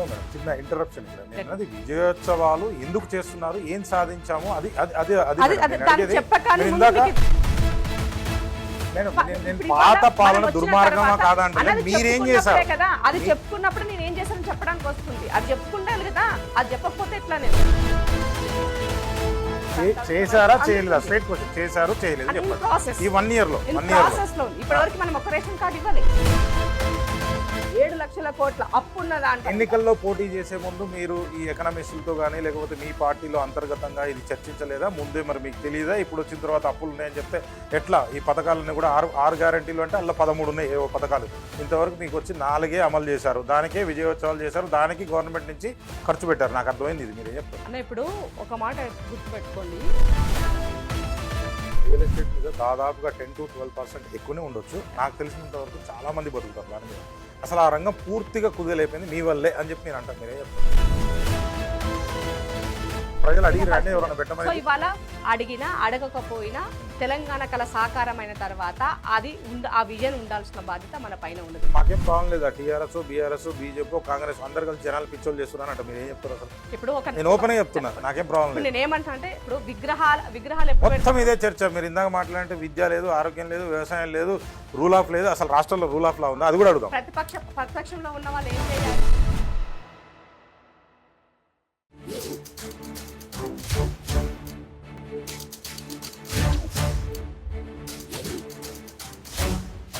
Madam చిన్న interruption ఇక్కడ నేను అన్నది విజయోత్సవాలు ఎందుకు చేస్తున్నారు, ఏం సాధించాము, అది అది అది అది అది మేడం. అది నేను దాన్ని అడిగేది చెప్పగానే నేను ముందు ఇందాక మీకు నేను ఇప్పుడు పాత ఇవాళ పాలన మనం వచ్చిన దుర్మార్గమా తర్వాత కాదా అంటే అన్నది మీరేం చెప్పుకున్నప్పుడే చేశారు కదా, అది చెప్పుకున్నప్పుడు నేను ఏం చేశానని చెప్పడానికి వస్తుంది. అది చెప్పుకుంటాను కదా, అది చెప్పకపోతే ఎట్లా నేను చేశారా చేయలేదా స్ట్రైట్ క్వశ్చన్, చేశారు చేయలేదు అది in చెప్పండి process. ఈ 1 year లో ప్రాసెస్ లో ఇప్పటివరకు మనం ఒక రేషన్ కార్డు ఇవ్వాలి. 7 లక్షల కోట్ల అప్పు ఉన్నదా అంటే ఎన్నికల్లో పోటీ చేసే ముందు మీరు ఈ ఎకనామిస్టులతో కానీ లేకపోతే మీ పార్టీలో అంతర్గతంగా ఇది చర్చించలేదా ముందే? మరి మీకు తెలియదా ఇప్పుడు వచ్చిన తర్వాత అప్పులు ఉన్నాయని చెప్తే ఎట్లా? ఈ పథకాలన్నీ కూడా 6 గ్యారెంటీలు అంటే అలా 13 ఉన్నాయి ఏవో పథకాలు, ఇంతవరకు మీకు వచ్చి 4 అమలు చేశారు, దానికే విజయోత్సవాలు చేశారు, దానికి గవర్నమెంట్ నుంచి ఖర్చు పెట్టారు. నాకు అర్థమైంది. ఇది మీరేం చెప్తారు? అన్న ఇప్పుడు ఒక మాట గుర్తుపెట్టుకోండి, రియల్ ఎస్టేట్ మీద దాదాపుగా 10 to 12% ఎక్కువనే ఉండొచ్చు. నాకు తెలిసినంత వరకు చాలా మంది బతుకుతారు దాని మీద. అసలు ఆ రంగం పూర్తిగా కుదేలైపోయింది మీ వల్లే అని చెప్పి నేను అంటాను. మీరే చెప్తారు? ప్రజలు అడిగిరా అంటే ఎవరైనా సో పెట్టమని? ఇవాళ అడిగినా అడగకపోయినా తెలంగాణ కళ సాకారమైన తర్వాత అది ఆ విజన్ ఉండాల్సిన బాధ్యత మన పైన ఉన్నది. మాకేం ప్రాబ్లం లేదా టీఆర్ఎస్ బీఆర్ఎస్ బీజేపీ కాంగ్రెస్ అందరు కలిసి జనాలు పిచ్చోళ్ళు చేస్తున్నారు అంటే మీరు ఏం చెప్తారు? అసలు ఇప్పుడు ఒక నేను ఓపెన్ చెప్తున్నా, నాకేం ప్రాబ్లం లేదు. నేను ఏమంటా అంటే ఇప్పుడు విగ్రహాలు ఎప్పుడు మొత్తం ఇదే చర్చ. మీరు ఇందాక మాట్లాడంటే విద్య లేదు, ఆరోగ్యం లేదు, వ్యవసాయం లేదు, రూల్ ఆఫ్ లేదు, అసలు రాష్ట్రంలో రూల్ ఆఫ్ లా ఉందా అది కూడా అడుగుదాం. ప్రతిపక్షంలో ఉన్న వాళ్ళు ఏం చేయాలి?